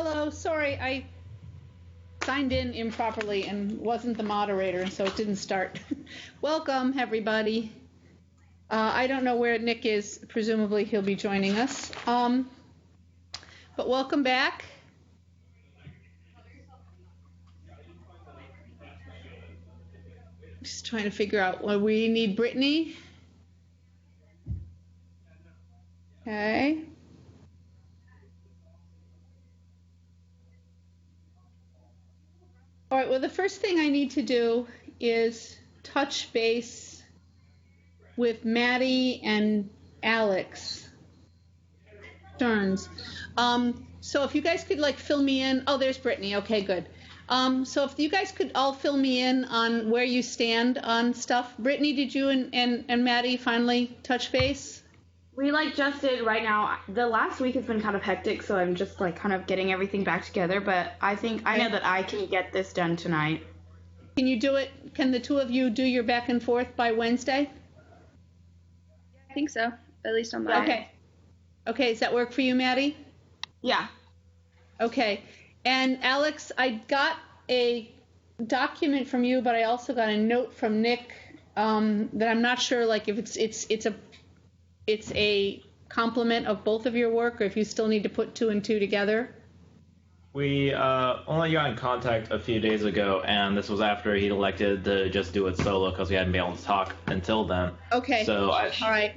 Hello, sorry, I signed in improperly and wasn't the moderator, and so it didn't start. Welcome, everybody. I don't know where Nick is. Presumably he'll be joining us. But welcome back. Just trying to figure out what we need. Brittany. Okay. All right, well, the first thing I need to do is touch base with Maddie and Alex Stearns. So if you guys could fill me in. Oh, there's Brittany. Okay, good. So if you guys could all fill me in on where you stand on stuff. Brittany, did you and Maddie finally touch base? We just did right now. The last week has been kind of hectic, so I'm just kind of getting everything back together, but I think I know that I can get this done tonight. Can you do it? Can the two of you do your back and forth by Wednesday? I think so. At least on my end. Okay, does that work for you, Maddie? Yeah. Okay. And Alex, I got a document from you, but I also got a note from Nick that I'm not sure if it's a complement of both of your work, or if you still need to put two and two together. We only got in contact a few days ago, and this was after he'd elected to just do it solo because we hadn't been able to talk until then. Okay. All right.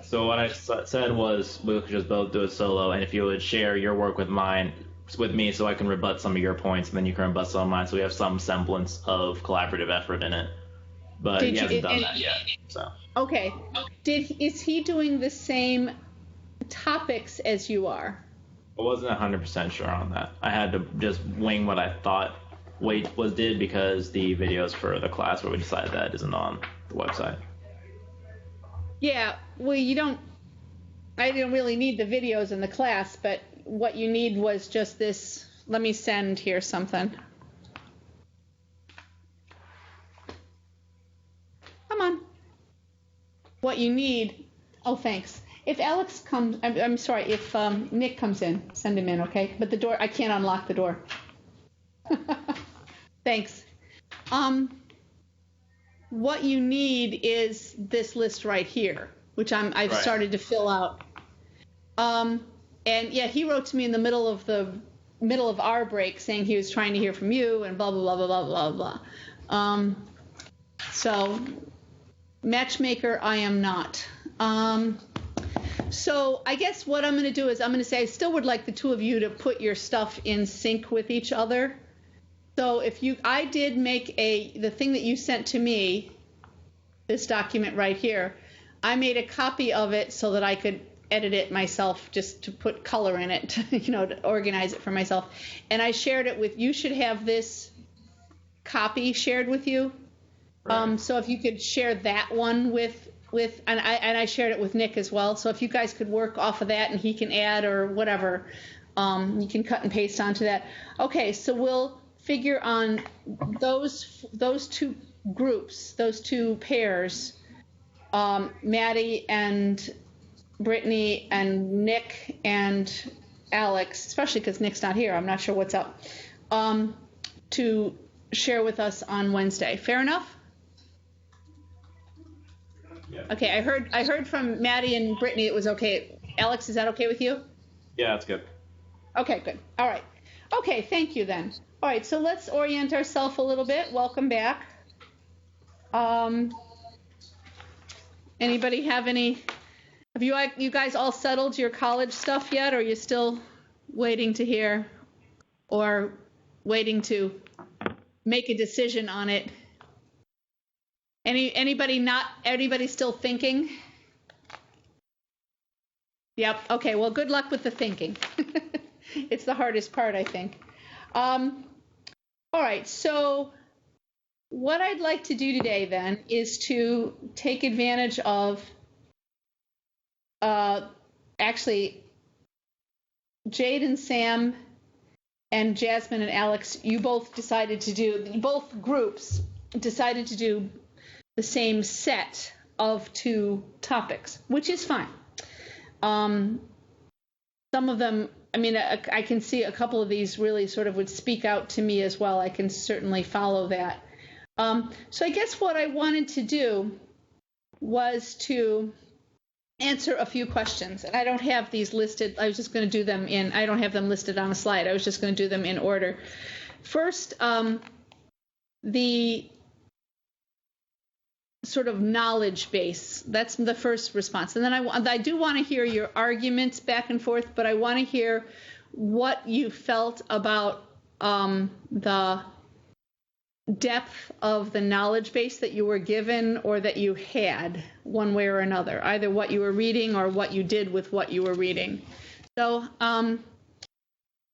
So what I said was we could just both do it solo, and if you would share your work with me, so I can rebut some of your points, and then you can rebut some of mine, so we have some semblance of collaborative effort in it. But he hasn't done that yet. So. Okay. Is he doing the same topics as you are? I wasn't 100% sure on that. I had to just wing what I thought Wade did because the videos for the class where we decided that isn't on the website. Yeah, well, I don't really need the videos in the class, but what you need was just this. Let me send here something. Come on. What you need, oh, thanks. If Alex comes, I'm sorry, if Nick comes in, send him in, okay? But the door, I can't unlock the door. Thanks. What you need is this list right here, which I've started to fill out. And yeah, he wrote to me in the middle of our break saying he was trying to hear from you and blah, blah, blah, blah, blah, blah, blah. So matchmaker, I am not. So I guess what I'm going to do is I'm going to say I still would like the two of you to put your stuff in sync with each other. So I did make the thing that you sent to me, this document right here, I made a copy of it so that I could edit it myself just to put color in it, to organize it for myself. And I shared it you should have this copy shared with you. Right. So if you could share that one and I shared it with Nick as well. So if you guys could work off of that and he can add or whatever, you can cut and paste onto that. Okay, so we'll figure on those two groups, those two pairs, Maddie and Brittany and Nick and Alex, especially because Nick's not here. I'm not sure what's up, to share with us on Wednesday. Fair enough? Yeah. Okay, I heard from Maddie and Brittany it was okay. Alex, is that okay with you? Yeah, that's good. Okay, good. All right. Okay, thank you then. All right, so let's orient ourselves a little bit. Welcome back. Anybody have you guys all settled your college stuff yet, or are you still waiting to hear or waiting to make a decision on it? Anybody still thinking? Yep. Okay. Well, good luck with the thinking. It's the hardest part, I think. All right. So what I'd like to do today then is to take advantage of actually Jade and Sam and Jasmine and Alex, both groups decided to do the same set of two topics, which is fine. Some of them I mean, I can see a couple of these really sort of would speak out to me as well. I can certainly follow that. So I guess what I wanted to do was to answer a few questions. And I don't have these listed. I was just going to do them I don't have them listed on a slide. I was just going to do them in order. First, the sort of knowledge base. That's the first response. And then I do want to hear your arguments back and forth, but I want to hear what you felt about the depth of the knowledge base that you were given or that you had one way or another, either what you were reading or what you did with what you were reading. So,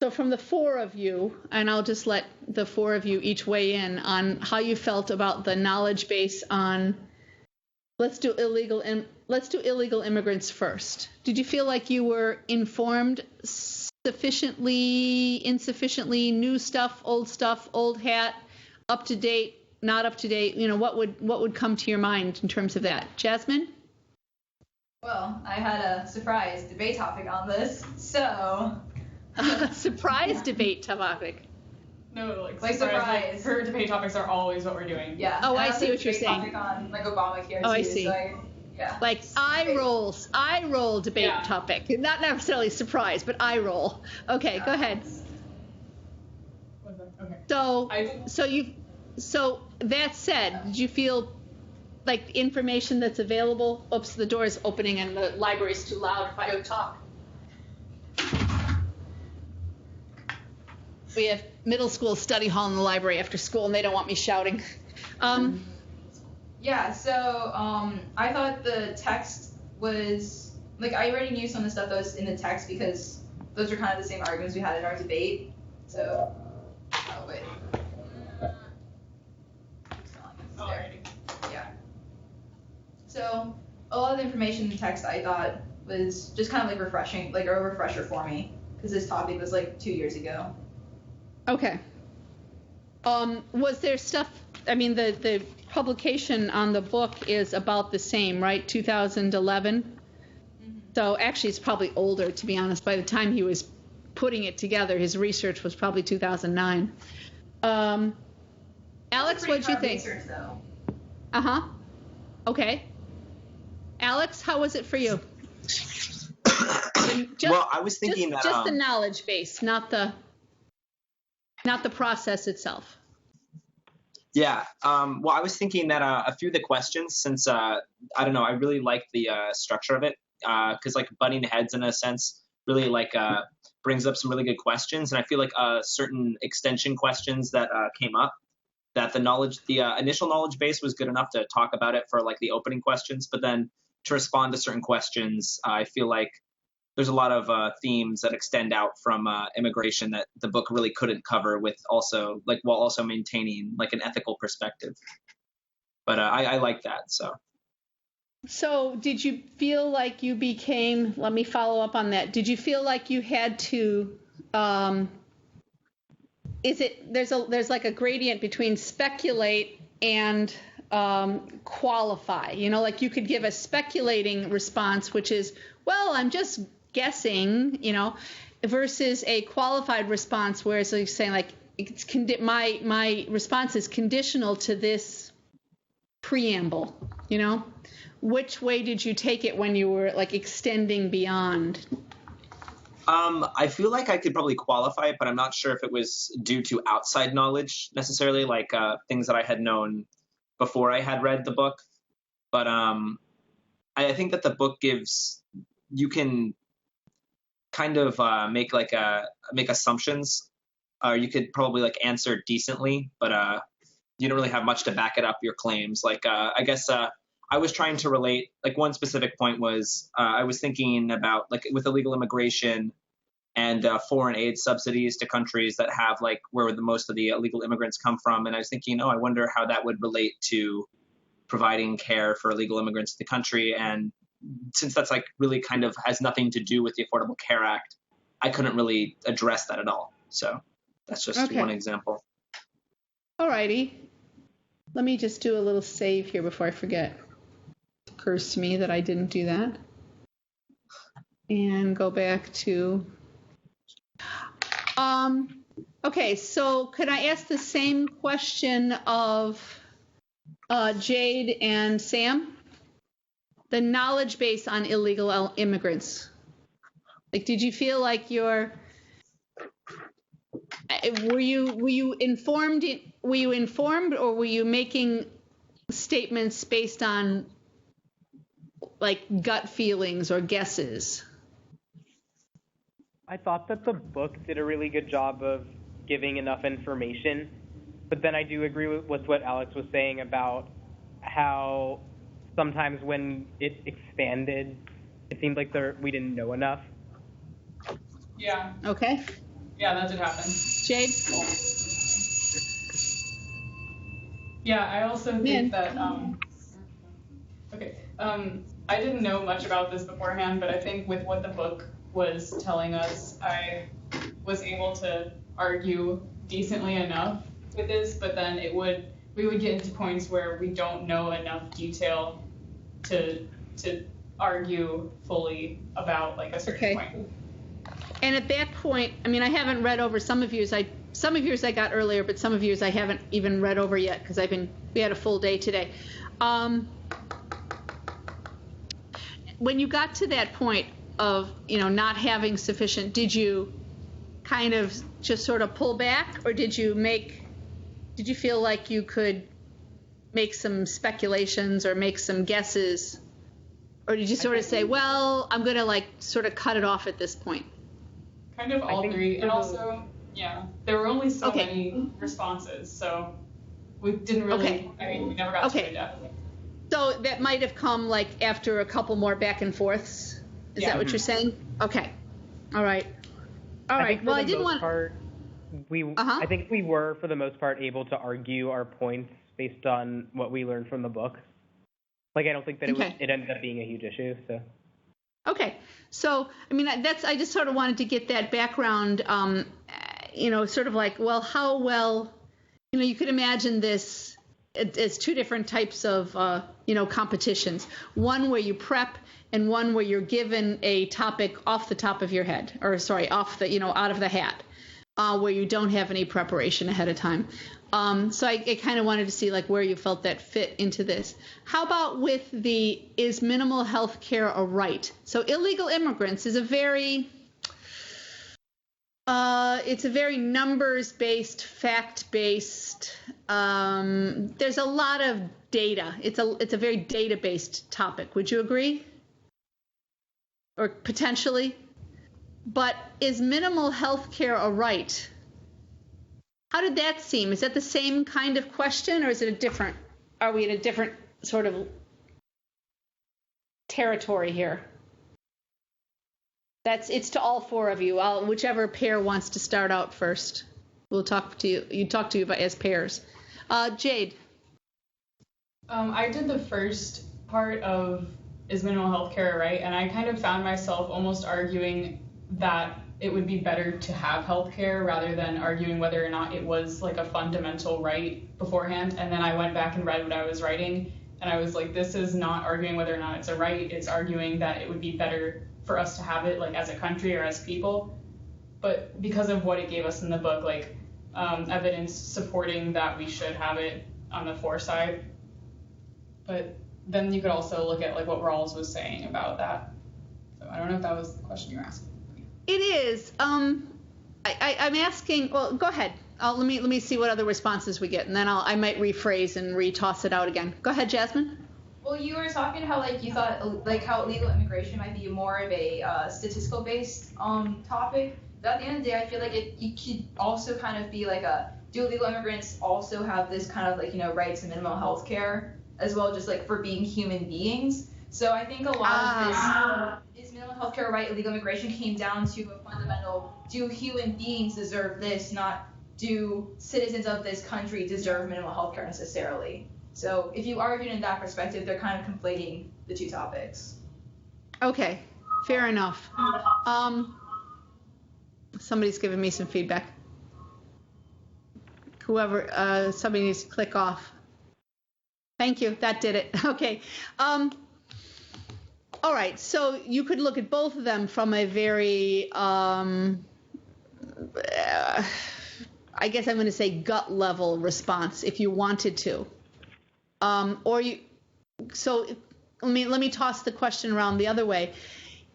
so from the four of you, and I'll just let the four of you each weigh in on how you felt about the knowledge base on, let's do illegal immigrants first. Did you feel like you were informed sufficiently, insufficiently, new stuff, old hat, up to date, not up to date? You know, what would come to your mind in terms of that? Jasmine? Well, I had a surprise debate topic on this, so... Surprise debate topic. No, like surprise. Like, her debate topics are always what we're doing. Yeah. Oh, I see what you're saying. Topic on like Obamacare. Oh, too, I see. So yeah. Like eye roll debate topic. Not necessarily surprise, but eye roll. Okay, go ahead. Okay. So that said, did you feel like the information that's available? Oops, the door is opening and the library's too loud if I don't talk. We have middle school study hall in the library after school, and they don't want me shouting. Yeah, so I thought the text was, like, I already knew some of the stuff that was in the text because those are kind of the same arguments we had in our debate. So, oh, wait. Yeah. So, a lot of the information in the text I thought was just kind of like refreshing, like a refresher for me, because this topic was like 2 years ago. Okay. Was there stuff, I mean, the publication on the book is about the same, right? 2011? Mm-hmm. So actually it's probably older, to be honest. By the time he was putting it together, his research was probably 2009. Alex, what'd you think? Research, though. Uh-huh. Okay. Alex, how was it for you? Well, I was thinking that... Just the knowledge base, not the process itself. Yeah. Well, I was thinking that a few of the questions, since, I don't know, I really like the structure of it, because, like, butting heads, in a sense, really, like, brings up some really good questions. And I feel like certain extension questions that came up, that the initial knowledge base was good enough to talk about it for, like, the opening questions. But then to respond to certain questions, I feel like there's a lot of themes that extend out from immigration that the book really couldn't cover with also, like, while also maintaining, like, an ethical perspective. But I like that, so. So did you feel like you became, let me follow up on that. Did you feel like you had to, there's like a gradient between speculate and qualify, you know, like you could give a speculating response, which is, well, I'm just guessing, you know, versus a qualified response where it's like saying, like, my response is conditional to this preamble, you know. Which way did you take it when you were, like, extending beyond? I feel like I could probably qualify it, but I'm not sure if it was due to outside knowledge necessarily, like things that I had known before I had read the book. But I think that the book you can kind of make assumptions, or you could probably, like, answer decently, but you don't really have much to back it up your claims. Like, I guess I was trying to relate, like, one specific point was I was thinking about, like, with illegal immigration and foreign aid subsidies to countries that have, like, where the most of the illegal immigrants come from. And I was thinking, I wonder how that would relate to providing care for illegal immigrants in the country. And since that's, like, really kind of has nothing to do with the Affordable Care Act, I couldn't really address that at all. So that's just one example. All righty. Let me just do a little save here before I forget. It occurs to me that I didn't do that. And go back to Okay, so could I ask the same question of Jade and Sam? The knowledge base on illegal immigrants. Like, did you feel like were you informed? Were you informed, or were you making statements based on like gut feelings or guesses? I thought that the book did a really good job of giving enough information, but then I do agree with what Alex was saying about how sometimes when it expanded, it seemed like we didn't know enough. Yeah. Okay. Yeah, that did happen. Jade? Yeah, I also think that, I didn't know much about this beforehand, but I think with what the book was telling us, I was able to argue decently enough with this, but then we would get into points where we don't know enough detail to argue fully about like a certain point. And at that point, I mean, I haven't read over some of yours. Some of yours I got earlier, but some of yours I haven't even read over yet because we had a full day today. When you got to that point of, not having sufficient, did you kind of just sort of pull back, or did you feel like you could make some speculations or make some guesses, or did you sort of say, well, I'm going to like sort of cut it off at this point? Kind of all three, and also, there were only so many responses, so we didn't really, we never got to it yet. So that might have come like after a couple more back and forths. Is that what you're saying? Okay. All right. Well, I didn't want. I think we were, for the most part, able to argue our points based on what we learned from the book. Like, I don't think that it ended up being a huge issue. So. Okay. So, I mean, I just sort of wanted to get that background. Sort of like, well, how well, you could imagine this. It's two different types of, competitions. One where you prep, and one where you're given a topic off the top of your head, or sorry, off the, out of the hat, where you don't have any preparation ahead of time. So I kind of wanted to see like where you felt that fit into this. How about with is minimal health care a right? So illegal immigrants is a very numbers-based, fact-based. There's a lot of data. It's a very data-based topic. Would you agree? Or potentially? But is minimal health care a right? How did that seem? Is that the same kind of question, or is it are we in a different sort of territory here? It's to all four of you. Whichever pair wants to start out first. We'll talk to you. You talk to you as pairs. Jade. I did the first part of is minimal health care right, and I kind of found myself almost arguing that it would be better to have health care rather than arguing whether or not it was like a fundamental right beforehand. And then I went back and read what I was writing, and I was like, this is not arguing whether or not it's a right. It's arguing that it would be better for us to have it like as a country or as people. But because of what it gave us in the book, like evidence supporting that we should have it on the for side. But then you could also look at like what Rawls was saying about that. So I don't know if that was the question you were asking. It is. I'm asking. Well, go ahead. Let me see what other responses we get, and then I might rephrase and retoss it out again. Go ahead, Jasmine. Well, you were talking how like you thought like how illegal immigration might be more of a statistical based topic. But at the end of the day, I feel like it could also kind of be like do illegal immigrants also have this kind of like right to minimal health care as well, just like for being human beings. So I think a lot of this minimal health care right, illegal immigration came down to a fundamental: do human beings deserve this? Not do citizens of this country deserve minimal health care necessarily. So if you argue in that perspective, they're kind of conflating the two topics. Okay, fair enough. Somebody's giving me some feedback. Somebody needs to click off. Thank you, that did it. Okay. All right, so you could look at both of them from a very I guess I'm going to say gut level response if you wanted to. So let me toss the question around the other way.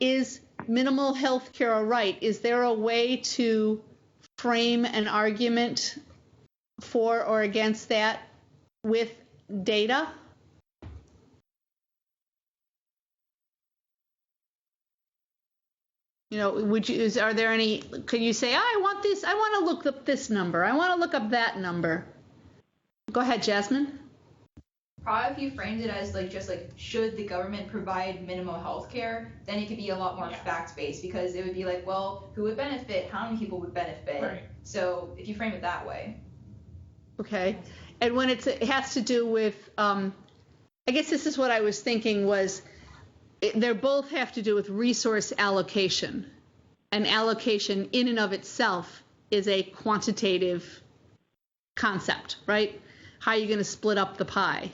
Is minimal health care a right? Is there a way to frame an argument for or against that with data? Are there any, could you say, I want this, I want to look up this number, I want to look up that number? Go ahead, Jasmine. Probably if you framed it as should the government provide minimal health care, then it could be a lot more fact-based, because it would be like, well, who would benefit, how many people would benefit? Right. So if you frame it that way. Okay. And when it has to do with, I guess this is what I was thinking was, they both have to do with resource allocation. And allocation in and of itself is a quantitative concept, right? How are you going to split up the pie?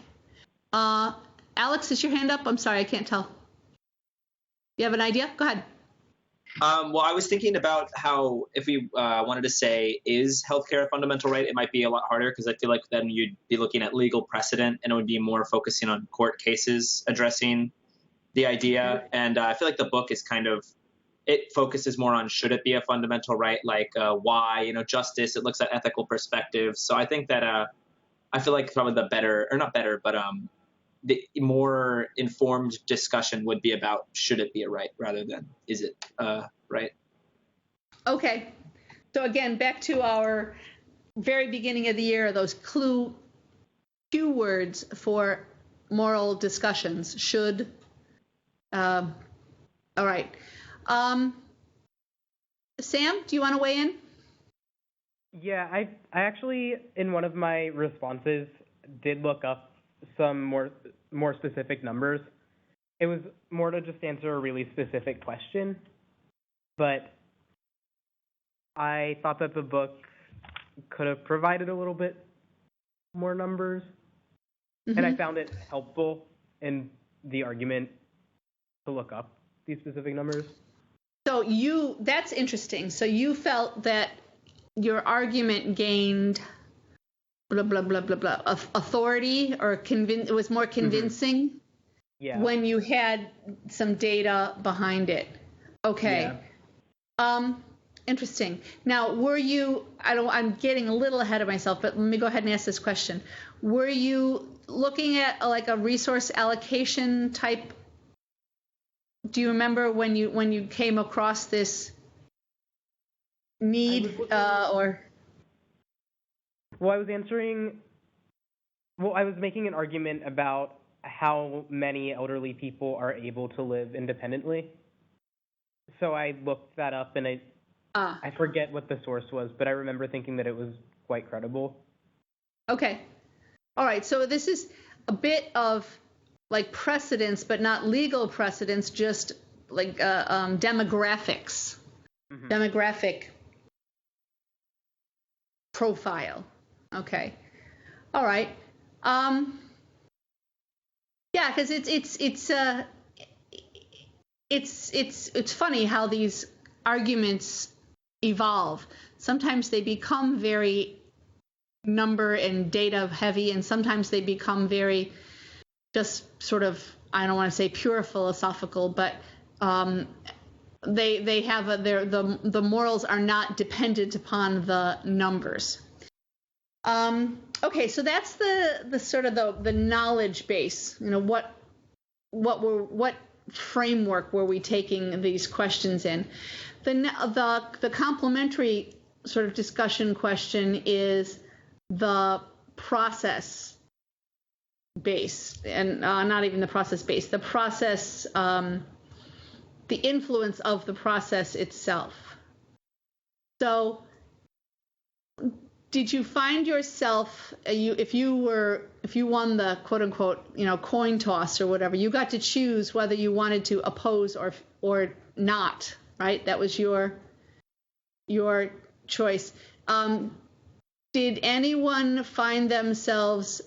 Alex, is your hand up? I'm sorry, I can't tell. You have an idea? Go ahead. Well, I was thinking about how if we wanted to say, is healthcare a fundamental right, it might be a lot harder, because I feel like then you'd be looking at legal precedent, and it would be more focusing on court cases addressing the idea. And I feel like the book is it focuses more on should it be a fundamental right, like why, justice. It looks at ethical perspectives. So I think that I feel like probably the better, or not better, but the more informed discussion would be about should it be a right rather than is it right. Okay. So again, back to our very beginning of the year, those cue words for moral discussions. Should. All right. Sam, do you want to weigh in? Yeah, I actually, in one of my responses, did look up some more specific numbers. It was more to just answer a really specific question, but I thought that the book could have provided a little bit more numbers, and I found it helpful in the argument to look up these specific numbers. So that's interesting. So you felt that your argument gained blah, blah, blah, blah, blah, authority, or it was more convincing when you had some data behind it. Okay. Yeah. Interesting. Now, I'm getting a little ahead of myself, but let me go ahead and ask this question. Were you looking at like a resource allocation type? Do you remember when you came across this need or? Well, I was making an argument about how many elderly people are able to live independently. So I looked that up, and I forget what the source was, but I remember thinking that it was quite credible. Okay. All right. So this is a bit of like precedence, but not legal precedence, just like demographics, demographic profile. Okay. All right. Yeah, because it's funny how these arguments evolve. Sometimes they become very number and data heavy, and sometimes they become very just sort of, I don't want to say pure philosophical, but they have the morals are not dependent upon the numbers. Okay, so that's the sort of the knowledge base. What framework were we taking these questions in? The complementary sort of discussion question is the process base, and not even the process base, the process, the influence of the process itself. So did you find yourself, if you won the quote unquote, coin toss or whatever, you got to choose whether you wanted to oppose or not, right? That was your choice. Did anyone find themselves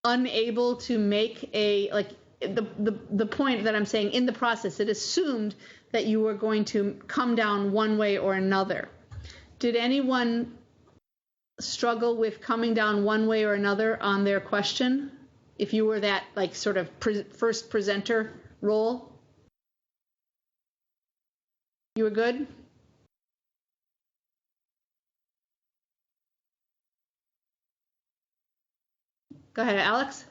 unable to make the point that I'm saying in the process, it assumed that you were going to come down one way or another. did anyone struggle with coming down one way or another on their question? If you were that like sort of first presenter role? You were good? Go ahead, Alex.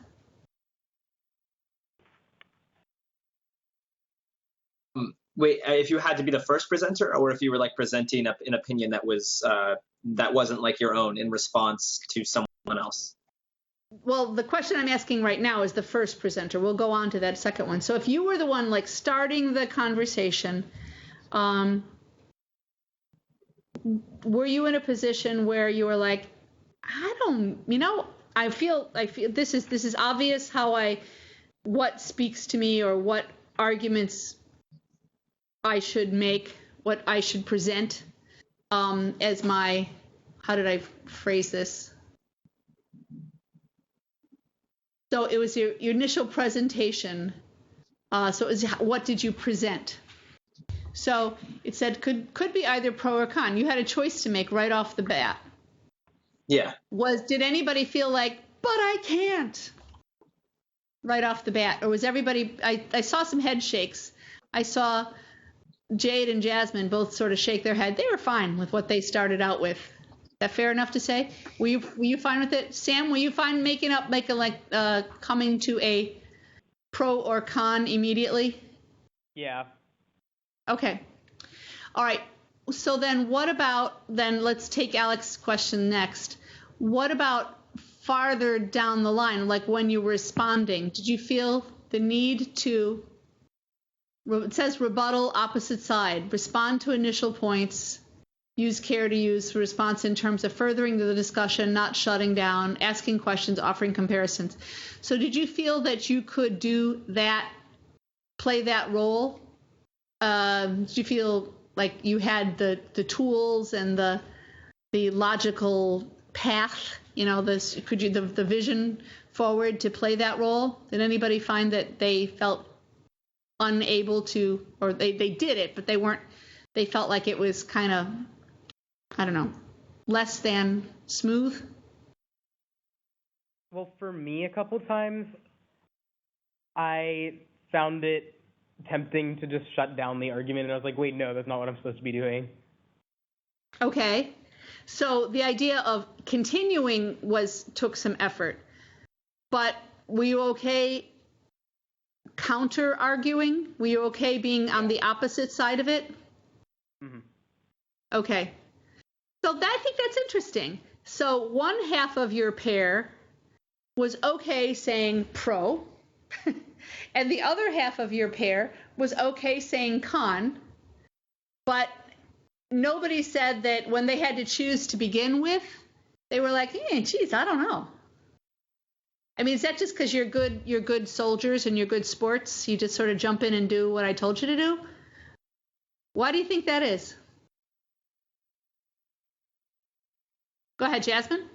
Wait, if you had to be the first presenter, or if you were like presenting an opinion that wasn't like your own in response to someone else? Well, the question I'm asking right now is the first presenter. We'll go on to that second one. So if you were the one like starting the conversation, were you in a position where you were like, I feel this is obvious what speaks to me, or what arguments I should make, what I should present as my, how did I phrase this? So it was your initial presentation. So it was, what did you present? So it said could be either pro or con. You had a choice to make right off the bat. Yeah. Did anybody feel like, but I can't, right off the bat? Or was everybody, I saw some head shakes. I saw Jade and Jasmine both sort of shake their head. They were fine with what they started out with. Is that fair enough to say? Were you fine with it? Sam, were you fine coming to a pro or con immediately? Yeah. Okay. All right. So then let's take Alex's question next. What about farther down the line, like when you were responding? Did you feel the need to, it says rebuttal opposite side, respond to initial points, use care to use response in terms of furthering the discussion, not shutting down, asking questions, offering comparisons. So did you feel that you could do that, play that role? Did you feel like you had the tools and the logical path, the vision forward to play that role? Did anybody find that they felt unable to, or they did it, but they felt like it was kind of, I don't know, less than smooth? Well, for me, a couple times, I found it tempting to just shut down the argument, and I was like, wait, no, that's not what I'm supposed to be doing. Okay. So the idea of continuing took some effort, but were you okay counter arguing? Were you okay being on the opposite side of it? Mm-hmm. Okay. So I think that's interesting. So one half of your pair was okay saying pro, and the other half of your pair was okay saying con, but nobody said that when they had to choose to begin with, they were like, geez, I don't know. I mean, is that just because you're good soldiers and you're good sports? You just sort of jump in and do what I told you to do? Why do you think that is? Go ahead, Jasmine.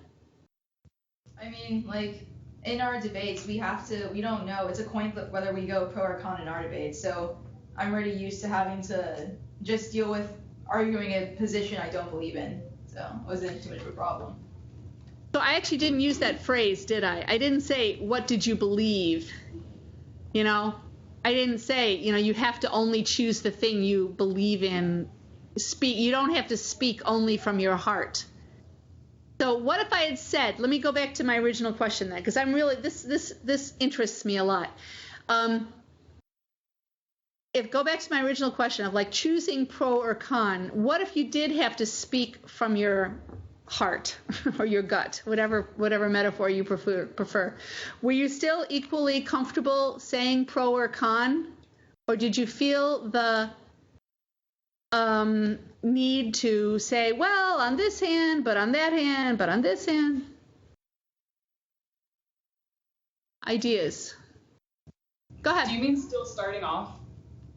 I mean, like, in our debates, we don't know. It's a coin flip whether we go pro or con in our debates. So I'm already used to having to just deal with arguing a position I don't believe in. So it wasn't too much of a problem. So I actually didn't use that phrase, did I? I didn't say, what did you believe? I didn't say, you have to only choose the thing you believe in. You don't have to speak only from your heart. So what if I had said, let me go back to my original question then, because I'm really, this interests me a lot. Go back to my original question of like choosing pro or con, what if you did have to speak from your heart or your gut, whatever metaphor you prefer? Were you still equally comfortable saying pro or con? Or did you feel the need to say, well, on this hand, but on that hand, but on this hand? Ideas. Go ahead. Do you mean still starting off?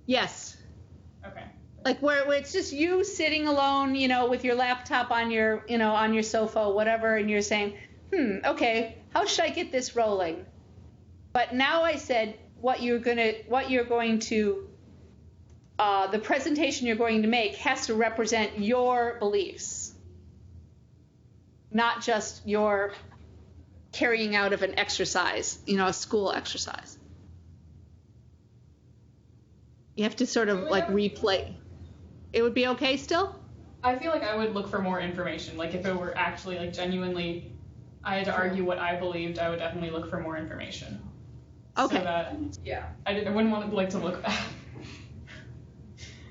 Yes. Okay. Like where it's just you sitting alone, with your laptop on your, on your sofa, whatever, and you're saying, okay, how should I get this rolling? But now I said the presentation you're going to make has to represent your beliefs. not just your carrying out of an exercise, a school exercise. You have to sort of like replay. It would be okay still? I feel like I would look for more information. Like if it were actually like genuinely, I had to argue what I believed, I would definitely look for more information. Okay. So that, Yeah. I wouldn't want to like to look back.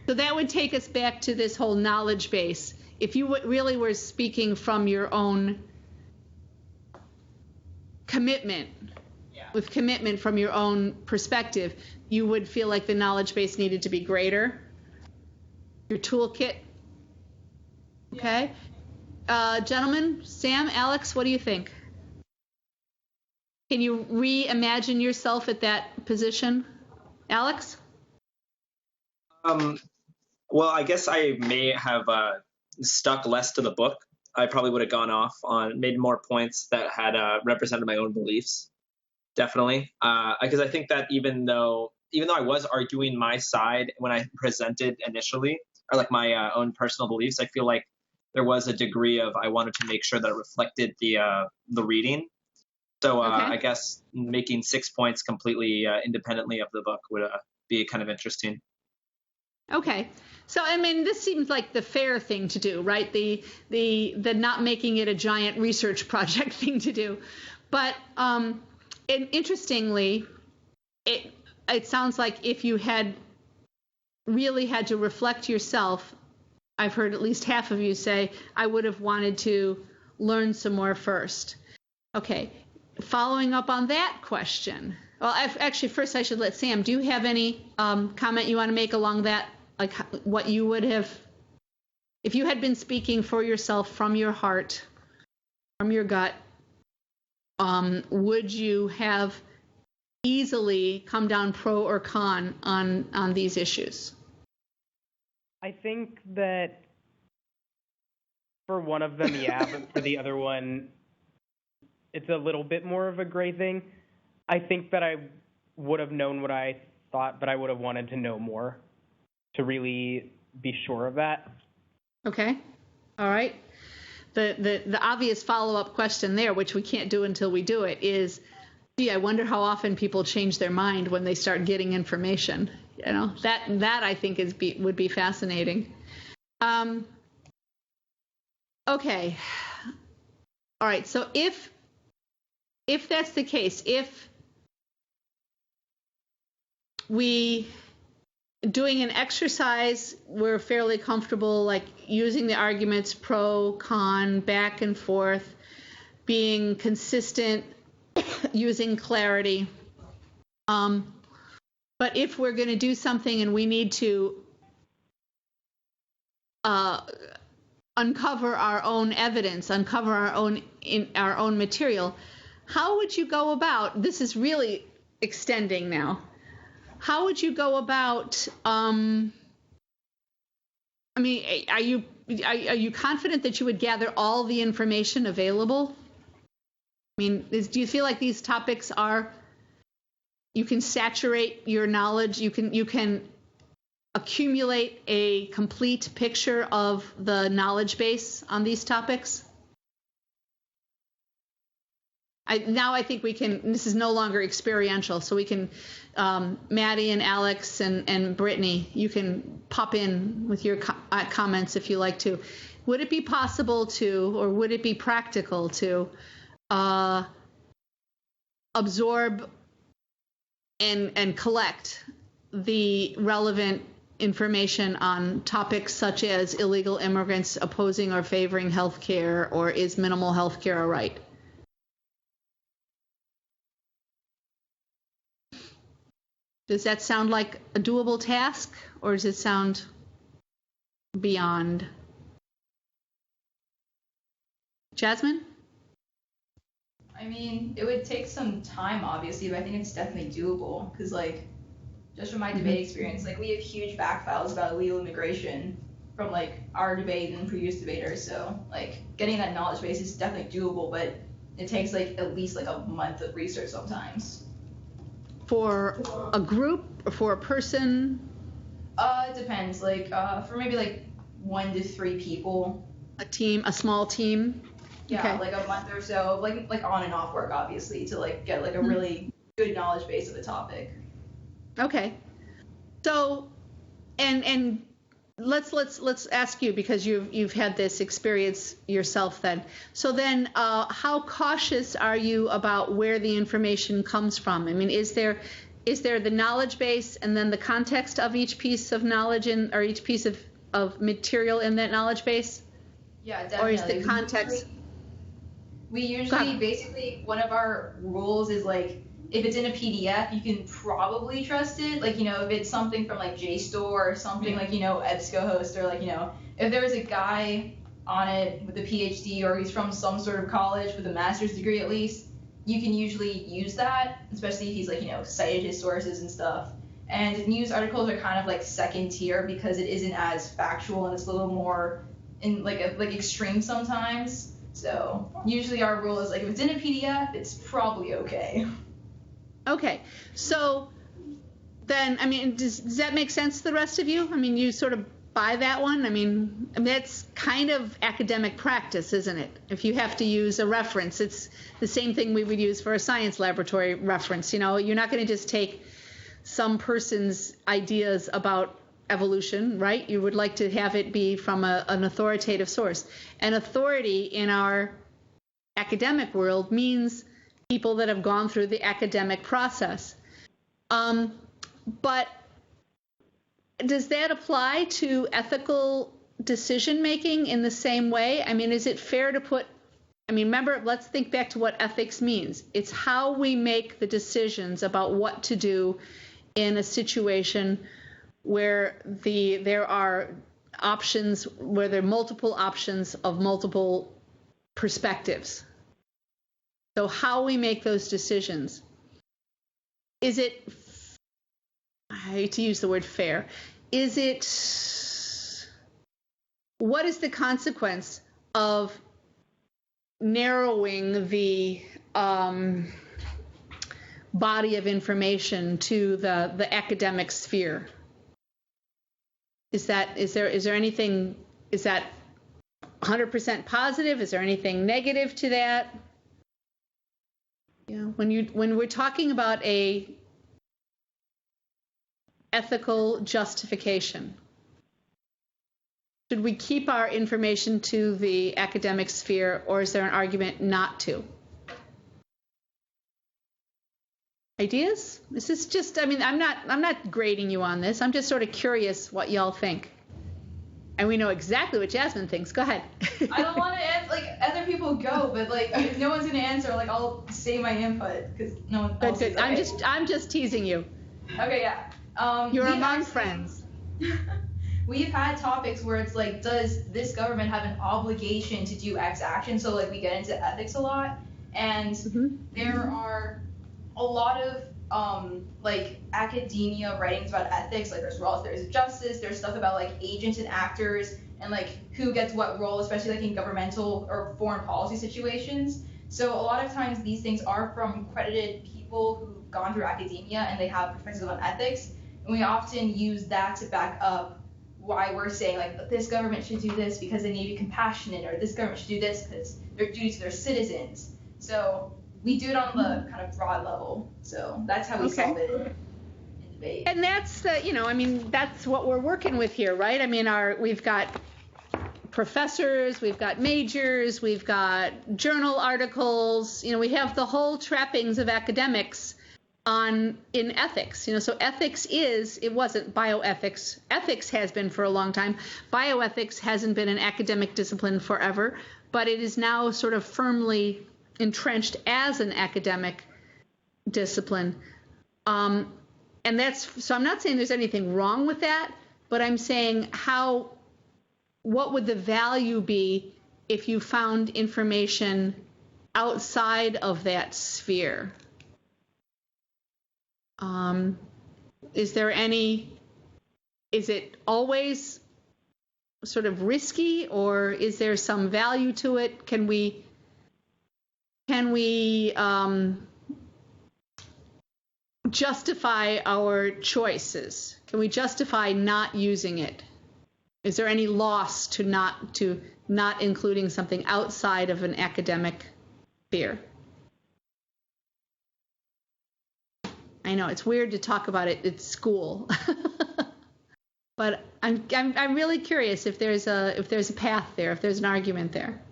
So that would take us back to this whole knowledge base. If you really were speaking from your own commitment, with commitment from your own perspective, you would feel like the knowledge base needed to be greater. Your toolkit. Okay. Gentlemen, Sam, Alex, what do you think? Can you reimagine yourself at that position? Alex? Well, I guess I may have stuck less to the book. I probably would have gone off on made more points that had represented my own beliefs. Definitely, because I think that even though I was arguing my side when I presented initially, or like my own personal beliefs, I feel like there was a degree of I wanted to make sure that it reflected the reading. So Okay. I guess making 6 points completely independently of the book would be kind of interesting. Okay. So, I mean, this seems like the fair thing to do, right? The not making it a giant research project thing to do. But interestingly, it sounds like if you had really had to reflect yourself, I've heard at least half of you say, I would have wanted to learn some more first. Okay. Following up on that question. Well, actually, first I should let Sam, do you have any comment you want to make along that? Like what you would have, if you had been speaking for yourself from your heart, from your gut, would you have easily come down pro or con on these issues? I think that for one of them, yeah, but for the other one, it's a little bit more of a gray thing. I think that I would have known what I thought, but I would have wanted to know more to really be sure of that. Okay. All right. The obvious follow-up question there, which we can't do until we do it, is, gee, I wonder how often people change their mind when they start getting information. That I think would be fascinating. Okay. All right. So if that's the case, if we doing an exercise, we're fairly comfortable, like using the arguments pro, con, back and forth, being consistent, using clarity. But if we're going to do something and we need to uncover our own evidence, uncover our own material, how would you go about? This is really extending now. How would you go about? I mean, are you confident that you would gather all the information available? I mean, do you feel like these topics you can saturate your knowledge, you can accumulate a complete picture of the knowledge base on these topics? I think we can, this is no longer experiential, so we can, Maddie and Alex and Brittany, you can pop in with your comments if you like to. Would it be possible to, or would it be practical to absorb and collect the relevant information on topics such as illegal immigrants opposing or favoring health care, or is minimal health care a right? Does that sound like a doable task, or does it sound beyond? Jasmine? I mean, it would take some time, obviously, but I think it's definitely doable. Because, like, just from my debate experience, like, we have huge back files about illegal immigration from, like, our debate and previous debaters. So, like, getting that knowledge base is definitely doable, but it takes, like, at least, like, a month of research sometimes. For a group or for a person? It depends. Like, for maybe, like, 1 to 3 people. A team, a small team? Yeah, Okay. like a month or so, like on and off work, obviously, to like get like a really good knowledge base of the topic. Okay. So, and let's ask you, because you've had this experience yourself then. So then, how cautious are you about where the information comes from? I mean, is there the knowledge base and then the context of each piece of knowledge or each piece of material in that knowledge base? Yeah, definitely. Or is the context? We usually basically, one of our rules is like, if it's in a PDF, you can probably trust it. Like, if it's something from like JSTOR or something like, EBSCOhost, or like, if there was a guy on it with a PhD, or he's from some sort of college with a master's degree at least, you can usually use that, especially if he's like, cited his sources and stuff. And news articles are kind of like second tier because it isn't as factual and it's a little more in like extreme sometimes. So usually our rule is like, if it's in a PDF, it's probably okay. Okay, so then, I mean, does that make sense to the rest of you? I mean, you sort of buy that one? I mean, that's kind of academic practice, isn't it? If you have to use a reference, it's the same thing we would use for a science laboratory reference. You're not going to just take some person's ideas about evolution, right? You would like to have it be from an authoritative source. And authority in our academic world means people that have gone through the academic process. But does that apply to ethical decision making in the same way? I mean, is it fair to remember, let's think back to what ethics means. It's how we make the decisions about what to do in a situation where there are options, where there are multiple options of multiple perspectives. So how we make those decisions. Is it, I hate to use the word fair, what is the consequence of narrowing the body of information to the academic sphere? Is that 100% positive? Is there anything negative to that? Yeah, when we're talking about a ethical justification, should we keep our information to the academic sphere, or is there an argument not to? Ideas? This is just, I mean, I'm not grading you on this. I'm just sort of curious what y'all think. And we know exactly what Jasmine thinks. Go ahead. I don't want to answer, like, other people go, but like, if no one's gonna answer, like, I'll say my input because no one else is. Okay. I'm just teasing you. Okay, yeah. You're among friends. We've had topics where it's like, does this government have an obligation to do X action? So like, we get into ethics a lot, and there are a lot of like academia writings about ethics. Like there's justice, there's stuff about like agents and actors and like who gets what role, especially like in governmental or foreign policy situations. So a lot of times these things are from credited people who've gone through academia and they have perspectives on ethics, and we often use that to back up why we're saying like this government should do this because they need to be compassionate, or this government should do this because they're duty to their citizens. So we do it on the kind of broad level. So that's how we solve it in debate. And that's that's what we're working with here, right? I mean, we've got professors, we've got majors, we've got journal articles. We have the whole trappings of academics in ethics. So ethics it wasn't bioethics. Ethics has been for a long time. Bioethics hasn't been an academic discipline forever, but it is now sort of firmly entrenched as an academic discipline. So I'm not saying there's anything wrong with that, but I'm saying what would the value be if you found information outside of that sphere? Is it always sort of risky, or is there some value to it? Can we justify our choices? Can we justify not using it? Is there any loss to not including something outside of an academic sphere? I know it's weird to talk about it at school, but I'm really curious if there's a path there, if there's an argument there.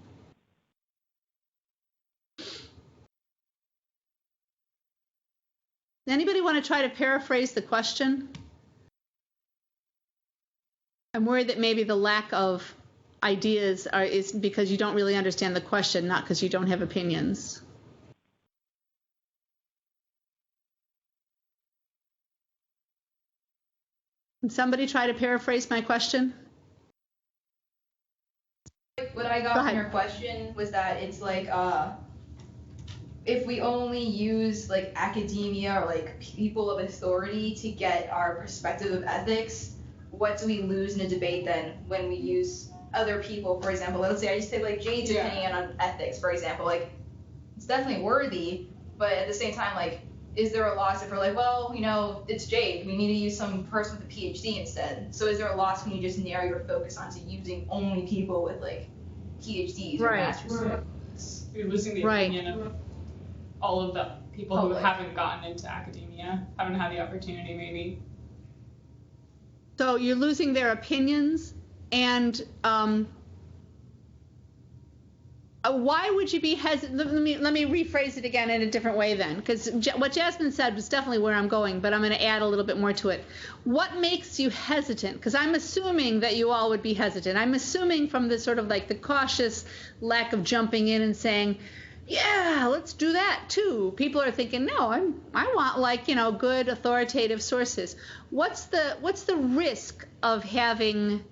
Anybody want to try to paraphrase the question? I'm worried that maybe the lack of ideas is because you don't really understand the question, not because you don't have opinions. Can somebody try to paraphrase my question? What I got from your question was that it's like if we only use like academia or like people of authority to get our perspective of ethics, what do we lose in a debate then when we use other people? For example, let's say I just take like Jade's opinion on ethics, for example. Like, it's definitely worthy, but at the same time, like, is there a loss if we're like, well, you know, it's Jade, we need to use some person with a PhD instead? So is there a loss when you just narrow your focus onto using only people with like PhDs or master's degrees? You're losing the opinion of all of the people who haven't gotten into academia, haven't had the opportunity maybe. So you're losing their opinions, and why would you be hesitant? Let me rephrase it again in a different way then, because what Jasmine said was definitely where I'm going, but I'm going to add a little bit more to it. What makes you hesitant? Because I'm assuming that you all would be hesitant. I'm assuming from the sort of like the cautious lack of jumping in and saying, yeah, let's do that too. People are thinking, no, I want like, you know, good authoritative sources. What's the risk of having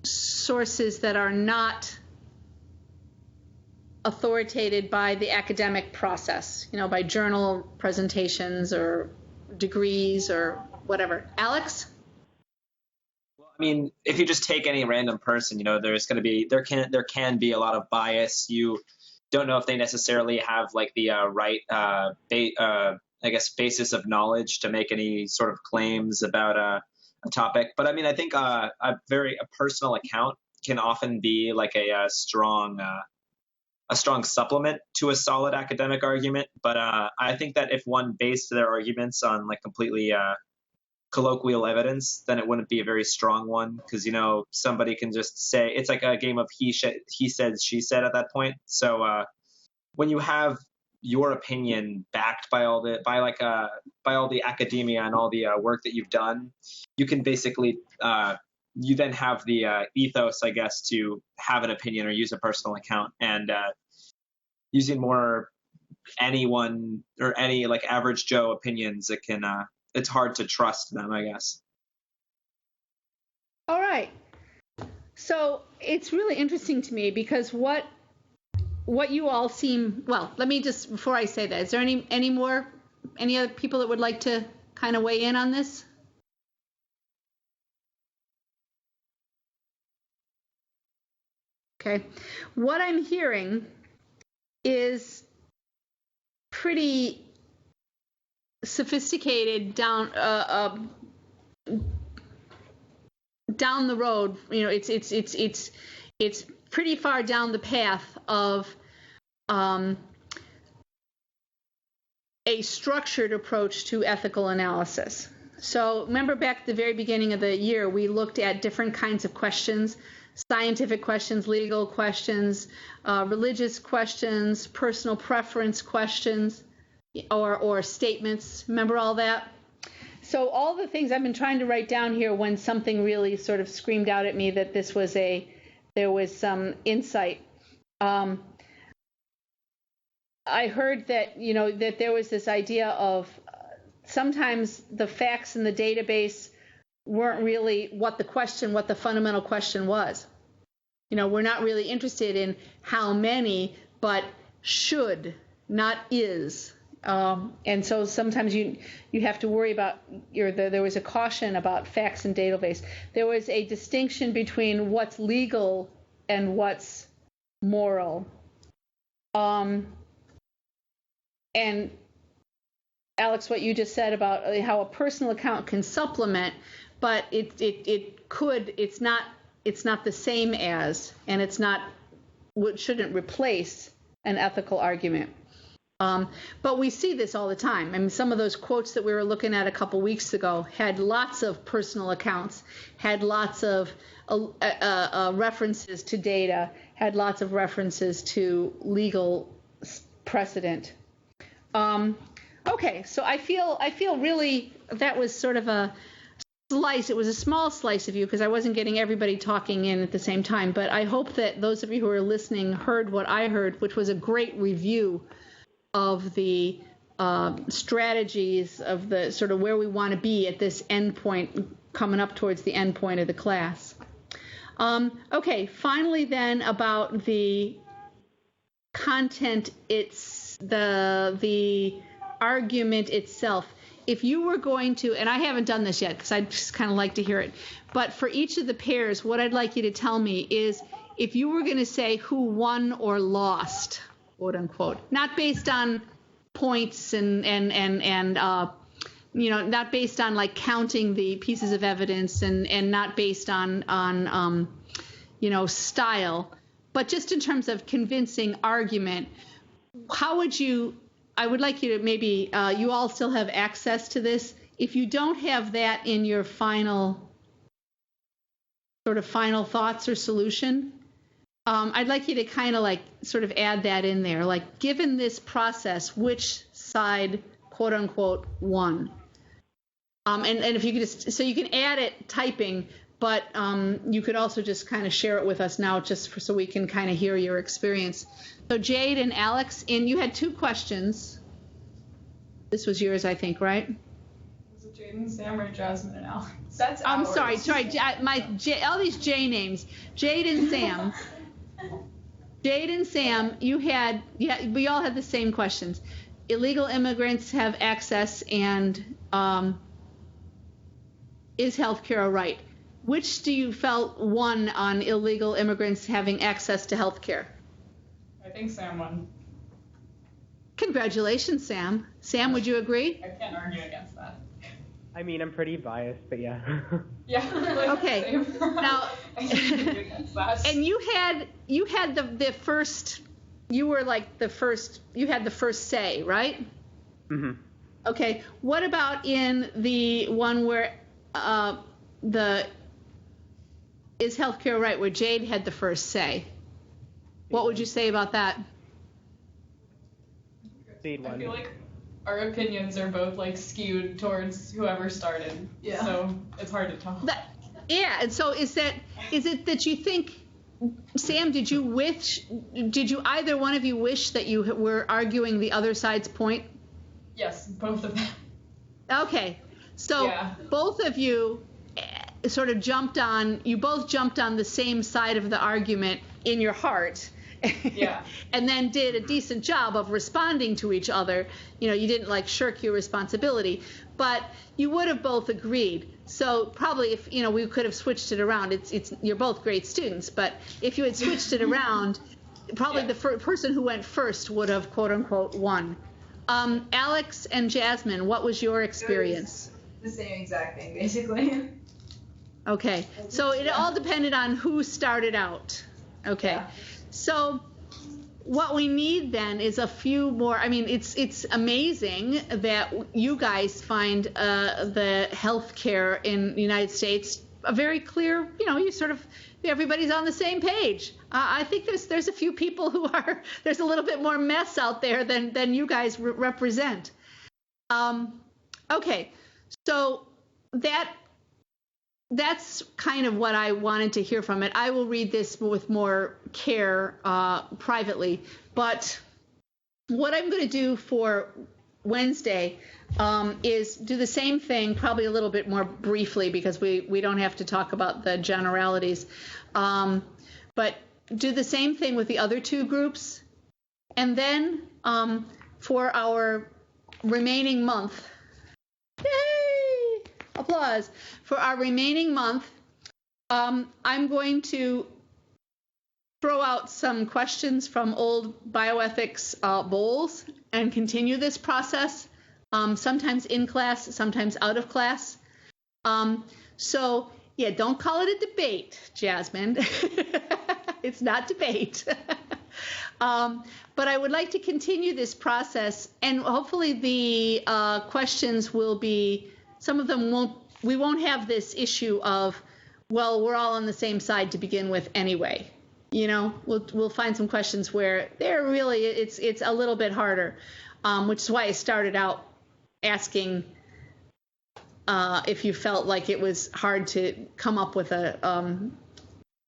sources that are not authoritated by the academic process, you know, by journal presentations or degrees or whatever? Alex? Well, I mean, if you just take any random person, you know, there can be a lot of bias. You don't know if they necessarily have like the right, I guess, basis of knowledge to make any sort of claims about a topic. But I mean, I think a personal account can often be like a strong supplement to a solid academic argument. But I think that if one based their arguments on like completely colloquial evidence, then it wouldn't be a very strong one, because, you know, somebody can just say it's like a game of he said, she said at that point. So when you have your opinion backed by all the academia and all the work that you've done, you can basically you then have the ethos, I guess, to have an opinion or use a personal account. And using more anyone or any like average Joe opinions, it's hard to trust them, I guess. All right. So it's really interesting to me because what you all seem, well, let me just, before I say that, is there any other people that would like to kind of weigh in on this? Okay. What I'm hearing is pretty sophisticated down the road. You know, it's pretty far down the path of a structured approach to ethical analysis. So remember back at the very beginning of the year, we looked at different kinds of questions: scientific questions, legal questions, religious questions, personal preference questions, or statements. Remember all that? So all the things I've been trying to write down here when something really sort of screamed out at me that there was some insight. I heard that, you know, that there was this idea of sometimes the facts in the database weren't really what the fundamental question was. You know, we're not really interested in how many, but should, not is. And so sometimes you have to worry about there was a caution about facts and database. There was a distinction between what's legal and what's moral. And Alex, what you just said about how a personal account can supplement, but it's not it's not the same as, and it's not, what shouldn't replace an ethical argument. But we see this all the time. I mean, some of those quotes that we were looking at a couple weeks ago had lots of personal accounts, had lots of references to data, had lots of references to legal precedent. Okay, so I feel really that was sort of a slice. It was a small slice of you because I wasn't getting everybody talking in at the same time. But I hope that those of you who are listening heard what I heard, which was a great review of the strategies of the sort of where we want to be at this end point, coming up towards the end point of the class. Okay, finally then about the content, it's the argument itself. If you were going to, and I haven't done this yet because I just kind of like to hear it, but for each of the pairs, what I'd like you to tell me is if you were going to say who won or lost, quote unquote, not based on points and you know, not based on like counting the pieces of evidence and not based on you know, style, but just in terms of convincing argument, how would you, I would like you to maybe, you all still have access to this. If you don't have that in your final thoughts or solution, I'd like you to kind of like sort of add that in there. Like, given this process, which side, quote unquote, won? And if you could just, so you can add it typing, but you could also just kind of share it with us now just so we can kind of hear your experience. So Jade and Alex, and you had 2 questions. This was yours, I think, right? Was it Jade and Sam or Jasmine and Alex? That's I'm ours. sorry, all these J names. Jade and Sam. Jade and Sam, we all had the same questions. Illegal immigrants have access, and is healthcare a right? Which do you felt won on illegal immigrants having access to healthcare? I think Sam won. Congratulations, Sam. Sam, would you agree? I can't argue against that. I mean, I'm pretty biased, but yeah. Yeah. Like, Okay. same. Now, I can't argue against that. and you had the first, you were like the first, you had the first say, right? Mm-hmm. Okay. What about in the one where is healthcare right, where Jade had the first say? What would you say about that? Jade I won. feel like our opinions are both like skewed towards whoever started. Yeah. So it's hard to tell. Yeah, and so is it that you think, Sam, did you either one of you wish that you were arguing the other side's point? Yes, both of them. Okay, so Yeah. both of you sort of both jumped on the same side of the argument in your heart. Yeah. And then did a decent job of responding to each other. You know, you didn't like shirk your responsibility, but you would have both agreed. So probably if, you know, we could have switched it around. It's you're both great students, but if you had switched it around, probably the person who went first would have, quote unquote, won. Alex and Jasmine, what was your experience? The same exact thing, basically. Okay, so it all depended on who started out. Okay, Yeah. so what we need then is a few more. I mean, it's amazing that you guys find the healthcare in the United States a very clear. You know, you sort of everybody's on the same page. I think there's a few people who are there's a little bit more mess out there than you guys represent. Okay, so that's kind of what I wanted to hear from it. I will read this with more care privately, but what I'm going to do for Wednesday is do the same thing, probably a little bit more briefly because we don't have to talk about the generalities, but do the same thing with the other 2 groups. And then for our remaining month, yay! Applause. For our remaining month, I'm going to throw out some questions from old bioethics bowls and continue this process, sometimes in class, sometimes out of class. So Yeah, don't call it a debate, Jasmine. It's not debate. But I would like to continue this process, and hopefully the questions will be, some of them we won't have this issue of, well, we're all on the same side to begin with anyway. We'll find some questions where they're really, it's a little bit harder, which is why I started out asking if you felt like it was hard to come up with an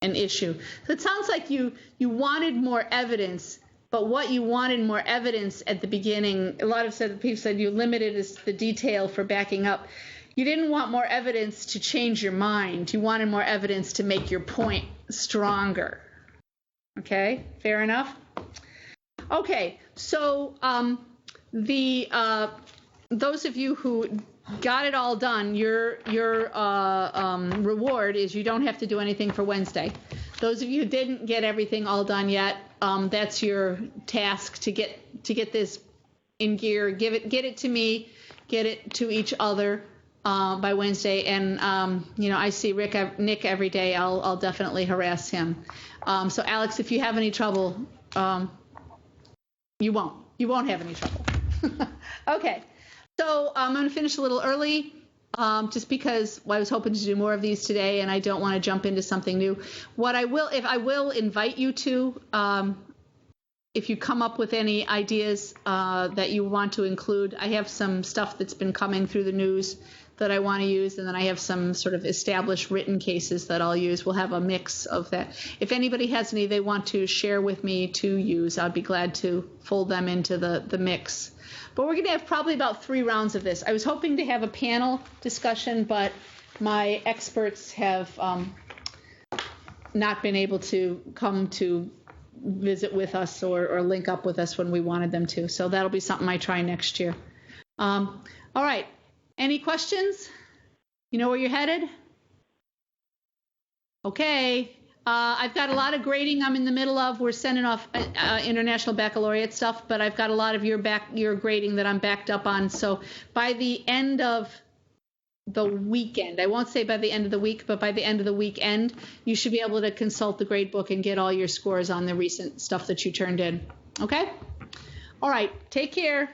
issue. So it sounds like you wanted more evidence, but what you wanted more evidence at the beginning, a lot of people said you limited the detail for backing up. You didn't want more evidence to change your mind. You wanted more evidence to make your point stronger. Okay, fair enough? Okay, so those of you who got it all done, your reward is you don't have to do anything for Wednesday. Those of you who didn't get everything all done yet, that's your task to get this in gear. Get it to me, get it to each other by Wednesday. And I see Nick every day. I'll definitely harass him. So Alex, if you have any trouble, you won't have any trouble. Okay. So I'm going to finish a little early, just because I was hoping to do more of these today, and I don't want to jump into something new. I will invite you to, if you come up with any ideas that you want to include. I have some stuff that's been coming through the news that I want to use, and then I have some sort of established written cases that I'll use. We'll have a mix of that. If anybody has any they want to share with me to use, I'd be glad to fold them into the mix. But we're going to have probably about 3 rounds of this. I was hoping to have a panel discussion, but my experts have not been able to come to visit with us or link up with us when we wanted them to. So that'll be something I try next year. All right. Any questions? You know where you're headed? Okay. I've got a lot of grading I'm in the middle of. We're sending off International Baccalaureate stuff, but I've got a lot of your grading that I'm backed up on. So by the end of the weekend, I won't say by the end of the week, but by the end of the weekend, you should be able to consult the grade book and get all your scores on the recent stuff that you turned in. Okay? All right. Take care.